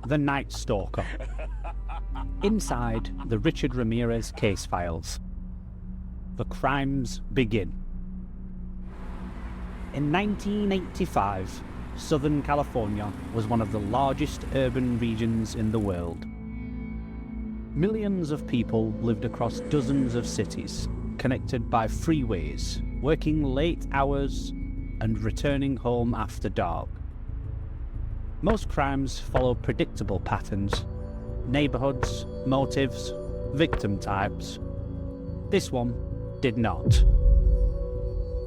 The Night Stalker. Inside the Richard Ramirez case files, the crimes begin. In 1985, Southern California was one of the largest urban regions in the world. Millions of people lived across dozens of cities, connected by freeways, working late hours and returning home after dark. Most crimes followed predictable patterns: neighborhoods, motives, victim types. This one did not.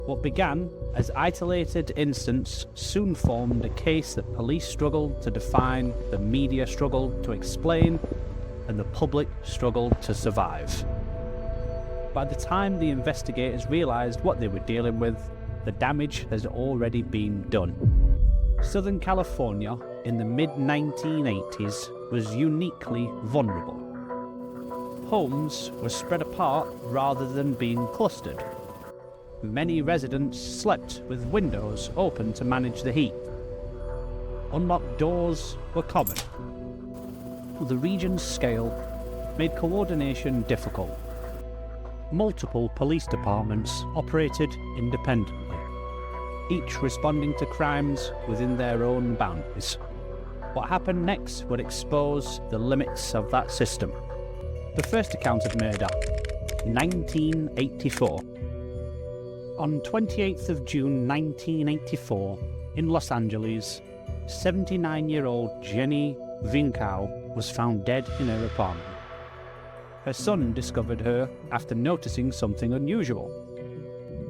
What began as isolated incidents soon formed a case that police struggled to define, the media struggled to explain, and the public struggled to survive. By the time the investigators realized what they were dealing with, the damage has already been done. Southern California in the mid-1980s was uniquely vulnerable. Homes were spread apart rather than being clustered. Many residents slept with windows open to manage the heat. Unlocked doors were common. The region's scale made coordination difficult. Multiple police departments operated independently, each responding to crimes within their own boundaries. What happened next would expose the limits of that system. The first account of murder, 1984. On 28th of June 1984, in Los Angeles, 79-year-old Jenny Vinkau was found dead in her apartment. Her son discovered her after noticing something unusual.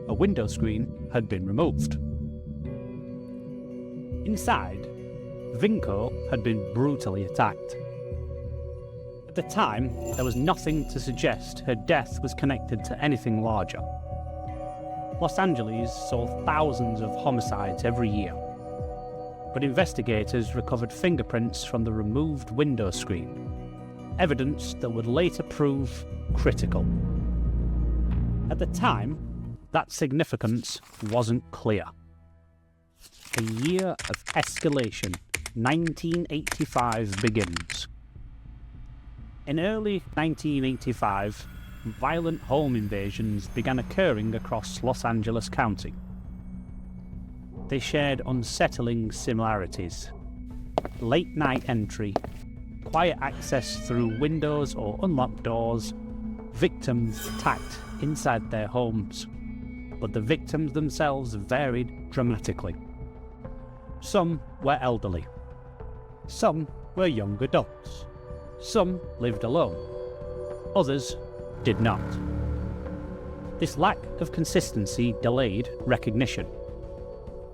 A window screen had been removed. Inside, Vinkau had been brutally attacked. At the time, there was nothing to suggest her death was connected to anything larger. Los Angeles saw thousands of homicides every year, but investigators recovered fingerprints from the removed window screen, evidence that would later prove critical. At the time, that significance wasn't clear. A year of escalation, 1985 begins. In early 1985, violent home invasions began occurring across Los Angeles County. They shared unsettling similarities: late-night entry, quiet access through windows or unlocked doors, victims attacked inside their homes. But the victims themselves varied dramatically. Some were elderly. Some were young adults. Some lived alone. Others did not. This lack of consistency delayed recognition.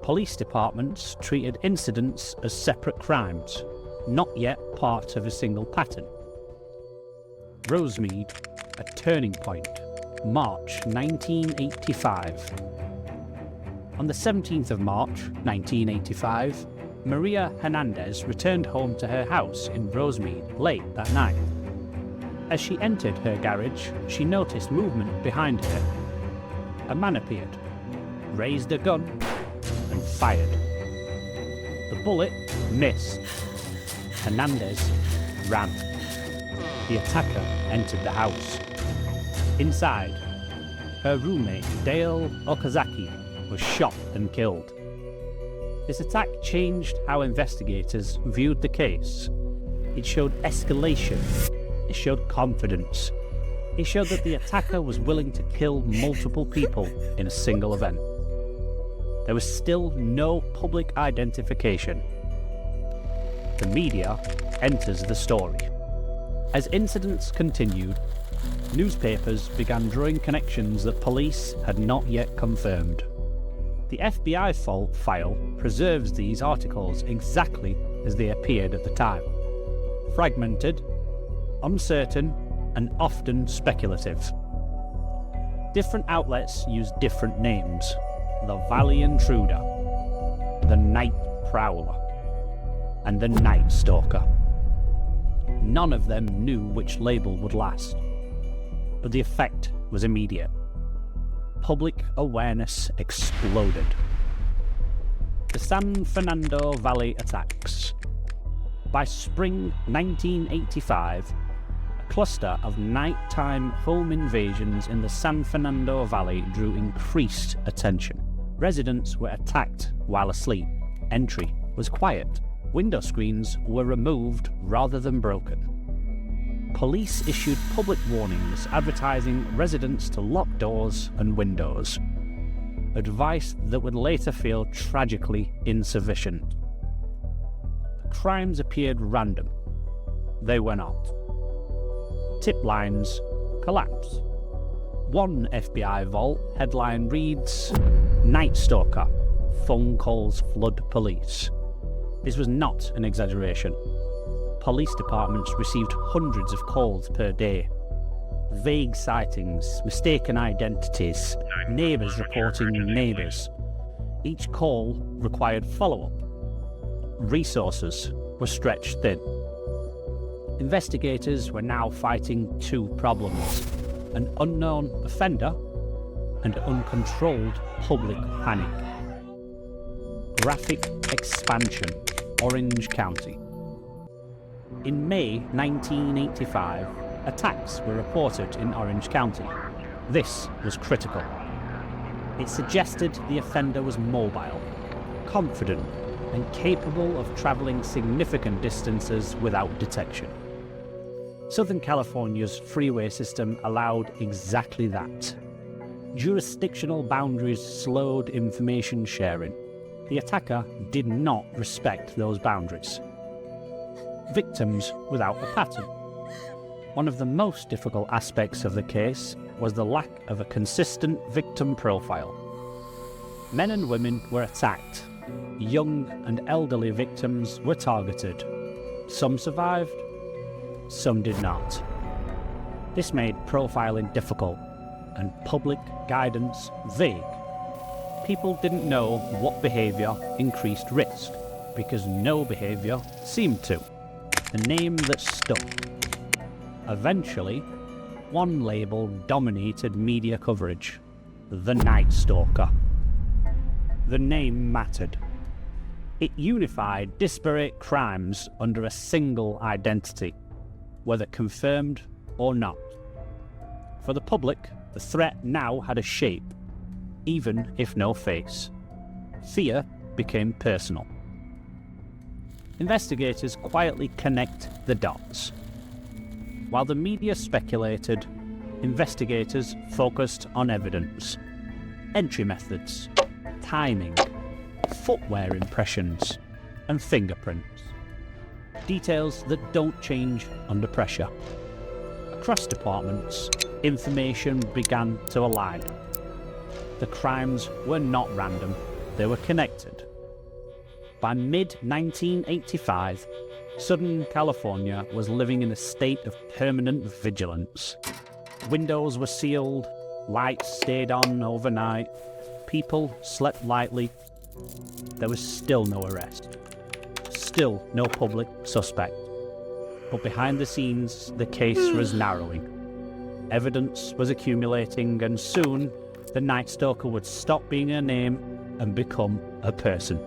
Police departments treated incidents as separate crimes, not yet part of a single pattern. Rosemead, a turning point, March 1985. On the 17th of March 1985, Maria Hernandez returned home to her house in Rosemead late that night. As she entered her garage, she noticed movement behind her. A man appeared, raised a gun, and fired. The bullet missed. Hernandez ran. The attacker entered the house. Inside, her roommate, Dale Okazaki, was shot and killed. This attack changed how investigators viewed the case. It showed escalation. It showed confidence. It showed that the attacker was willing to kill multiple people in a single event. There was still no public identification. The media enters the story. As incidents continued, newspapers began drawing connections that police had not yet confirmed. The FBI file preserves these articles exactly as they appeared at the time. Fragmented, uncertain, and often speculative. Different outlets use different names: the Valley Intruder, the Night Prowler, and the Night Stalker. None of them knew which label would last, but the effect was immediate. Public awareness exploded. The San Fernando Valley attacks. By spring 1985, a cluster of nighttime home invasions in the San Fernando Valley drew increased attention. Residents were attacked while asleep. Entry was quiet. Window screens were removed rather than broken. Police issued public warnings advertising residents to lock doors and windows. Advice that would later feel tragically insufficient. The crimes appeared random. They were not. Tip lines collapse. One FBI vault headline reads, "Night Stalker, phone calls flood police." This was not an exaggeration. Police departments received hundreds of calls per day. Vague sightings, mistaken identities, neighbours reporting neighbours. Each call required follow-up. Resources were stretched thin. Investigators were now fighting two problems: an unknown offender and uncontrolled public panic. Graphic expansion, Orange County. In May 1985, attacks were reported in Orange County. This was critical. It suggested the offender was mobile, confident, and capable of travelling significant distances without detection. Southern California's freeway system allowed exactly that. Jurisdictional boundaries slowed information sharing. The attacker did not respect those boundaries. Victims without a pattern. One of the most difficult aspects of the case was the lack of a consistent victim profile. Men and women were attacked. Young and elderly victims were targeted. Some survived, some did not. This made profiling difficult and public guidance vague. People didn't know what behaviour increased risk, because no behaviour seemed to. The name that stuck. Eventually, one label dominated media coverage: the Night Stalker. The name mattered. It unified disparate crimes under a single identity, whether confirmed or not. For the public, the threat now had a shape, even if no face. Fear became personal. Investigators quietly connect the dots. While the media speculated, investigators focused on evidence, entry methods, timing, footwear impressions, and fingerprints. Details that don't change under pressure. Across departments, information began to align. The crimes were not random, they were connected. By mid-1985, Southern California was living in a state of permanent vigilance. Windows were sealed, lights stayed on overnight, people slept lightly. There was still no arrest, still no public suspect. But behind the scenes, the case was narrowing. Evidence was accumulating, and soon the Night Stalker would stop being a name and become a person.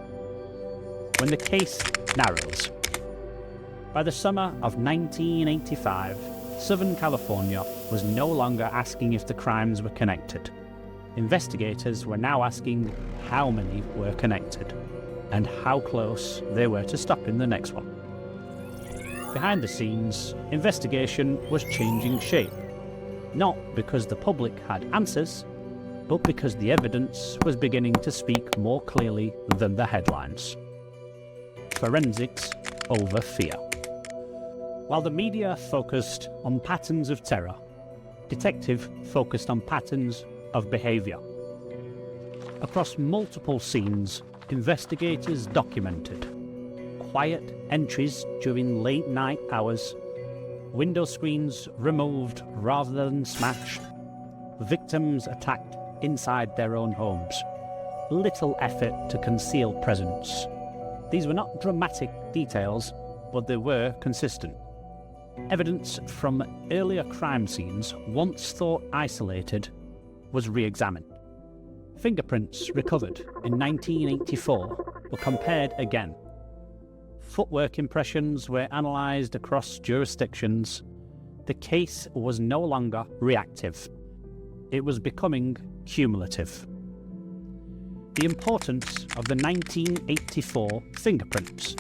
When the case narrows. By the summer of 1985, Southern California was no longer asking if the crimes were connected. Investigators were now asking how many were connected, and how close they were to stopping the next one. Behind the scenes, investigation was changing shape, not because the public had answers, but because the evidence was beginning to speak more clearly than the headlines. Forensics over fear. While the media focused on patterns of terror, detective focused on patterns of behaviour. Across multiple scenes, investigators documented quiet entries during late night hours, window screens removed rather than smashed, victims attacked inside their own homes, little effort to conceal presence. These were not dramatic details, but they were consistent. Evidence from earlier crime scenes, once thought isolated, was re-examined. Fingerprints recovered in 1984 were compared again. footwork impressions were analysed across jurisdictions, the case was no longer reactive. It was becoming cumulative. The importance of the 1984 fingerprints.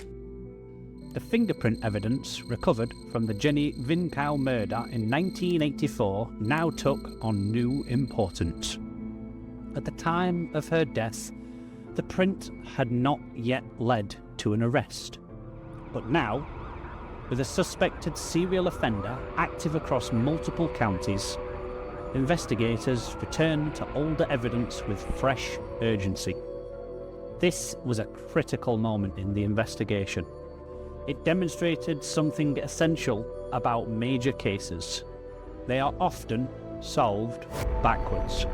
The fingerprint evidence recovered from the Jenny Vinkow murder in 1984 now took on new importance. At the time of her death, the print had not yet led to an arrest. But now, with a suspected serial offender active across multiple counties, investigators returned to older evidence with fresh urgency. This was a critical moment in the investigation. It demonstrated something essential about major cases. They are often solved backwards.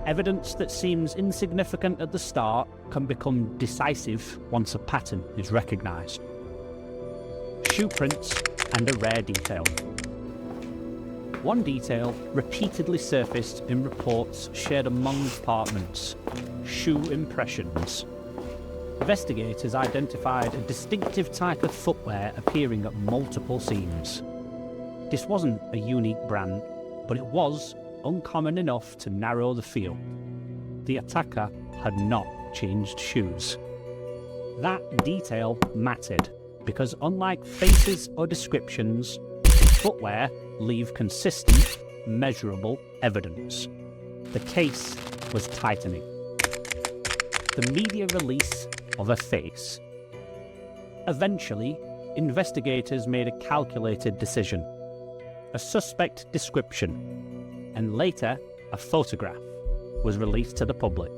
Evidence that seems insignificant at the start can become decisive once a pattern is recognised. Shoe prints and a rare detail. One detail repeatedly surfaced in reports shared among departments: shoe impressions. Investigators identified a distinctive type of footwear appearing at multiple seams. This wasn't a unique brand, but it was uncommon enough to narrow the field. The attacker had not changed shoes. That detail mattered because, unlike faces or descriptions, footwear leave consistent, measurable evidence. The case was tightening. The media release of a face. Eventually, investigators made a calculated decision. A suspect description, and later a photograph, was released to the public.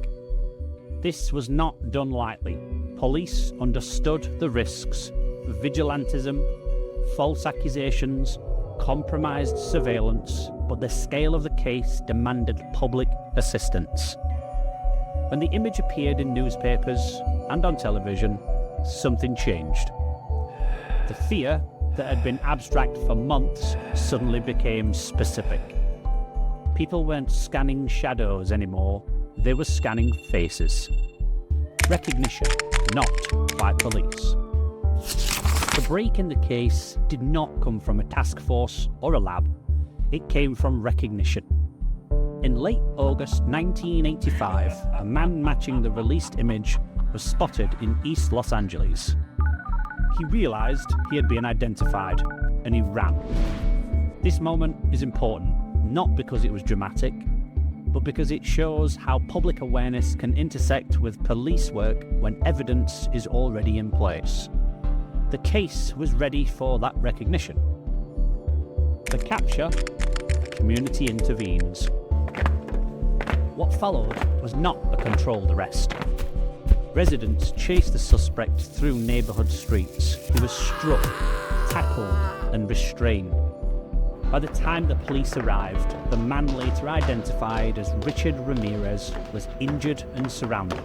This was not done lightly. Police understood the risks: vigilantism, false accusations, compromised surveillance, but the scale of the case demanded public assistance. When the image appeared in newspapers and on television, something changed. The fear that had been abstract for months suddenly became specific. People weren't scanning shadows anymore, they were scanning faces. Recognition, not by police. The break in the case did not come from a task force or a lab, it came from recognition. In late August 1985, a man matching the released image was spotted in East Los Angeles. He realised he had been identified, and he ran. This moment is important, not because it was dramatic, but because it shows how public awareness can intersect with police work when evidence is already in place. The case was ready for that recognition. The capture, the community intervenes. What followed was not a controlled arrest. Residents chased the suspect through neighbourhood streets. He was struck, tackled, and restrained. By the time the police arrived, the man later identified as Richard Ramirez was injured and surrounded.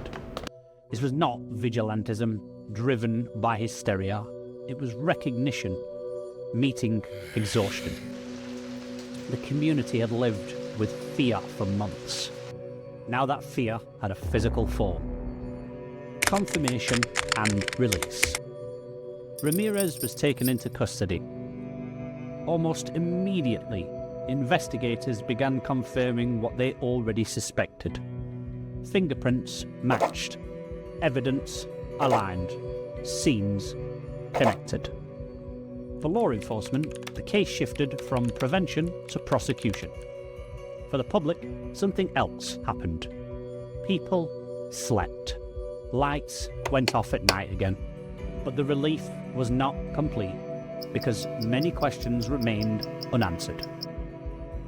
This was not vigilantism driven by hysteria. It was recognition meeting exhaustion. The community had lived with fear for months. Now that fear had a physical form. Confirmation and release. Ramirez was taken into custody. Almost immediately, investigators began confirming what they already suspected. Fingerprints matched. Evidence aligned. Scenes connected. For law enforcement, the case shifted from prevention to prosecution. For the public, something else happened. People slept. Lights went off at night again. But the relief was not complete because many questions remained unanswered.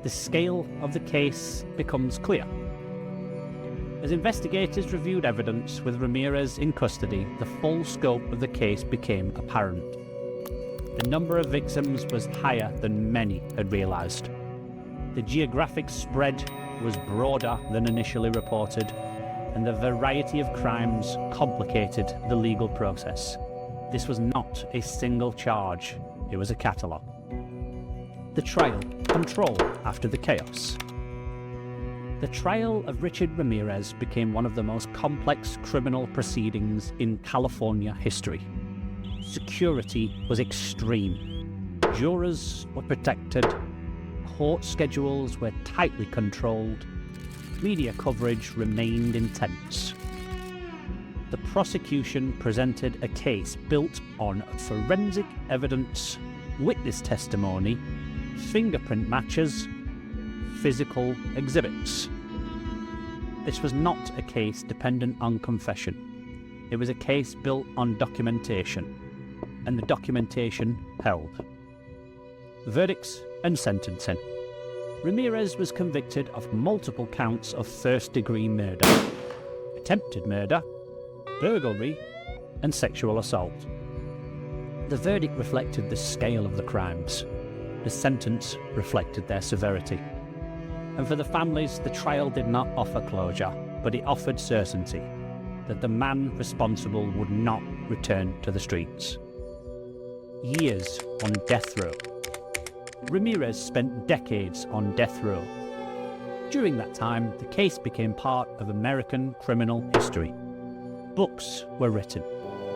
The scale of the case becomes clear. As investigators reviewed evidence with Ramirez in custody, the full scope of the case became apparent. The number of victims was higher than many had realised. The geographic spread was broader than initially reported, and the variety of crimes complicated the legal process. This was not a single charge, it was a catalogue. The trial, control after the chaos. The trial of Richard Ramirez became one of the most complex criminal proceedings in California history. Security was extreme. Jurors were protected, court schedules were tightly controlled, media coverage remained intense. The prosecution presented a case built on forensic evidence, witness testimony, fingerprint matches, physical exhibits. This was not a case dependent on confession. It was a case built on documentation, and the documentation held. Verdicts and sentencing. Ramirez was convicted of multiple counts of first-degree murder, attempted murder, burglary, and sexual assault. The verdict reflected the scale of the crimes. The sentence reflected their severity. And for the families, the trial did not offer closure, but it offered certainty that the man responsible would not return to the streets. Years on death row. Ramirez spent decades on death row. During that time, the case became part of American criminal history. Books were written,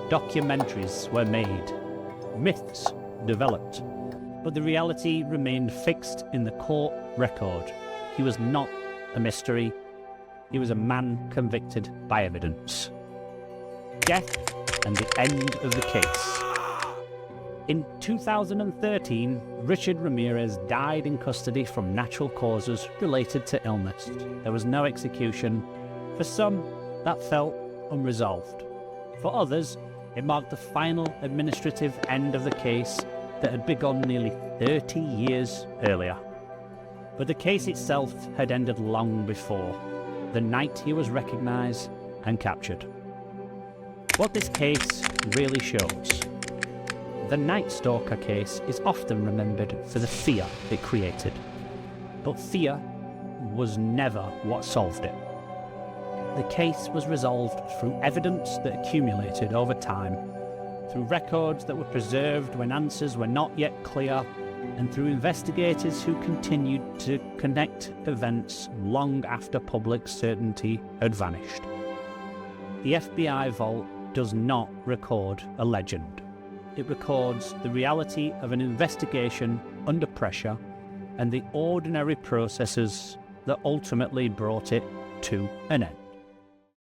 documentaries were made, myths developed, but the reality remained fixed in the court record. He was not a mystery. He was a man convicted by evidence. Death and the end of the case. In 2013, Richard Ramirez died in custody from natural causes related to illness. There was no execution. For some, that felt unresolved. For others, it marked the final administrative end of the case that had begun nearly 30 years earlier. But the case itself had ended long before, the night he was recognised and captured. What this case really shows. The Night Stalker case is often remembered for the fear it created. But fear was never what solved it. The case was resolved through evidence that accumulated over time, through records that were preserved when answers were not yet clear, and through investigators who continued to connect events long after public certainty had vanished. The FBI vault does not record a legend. It records the reality of an investigation under pressure and the ordinary processes that ultimately brought it to an end.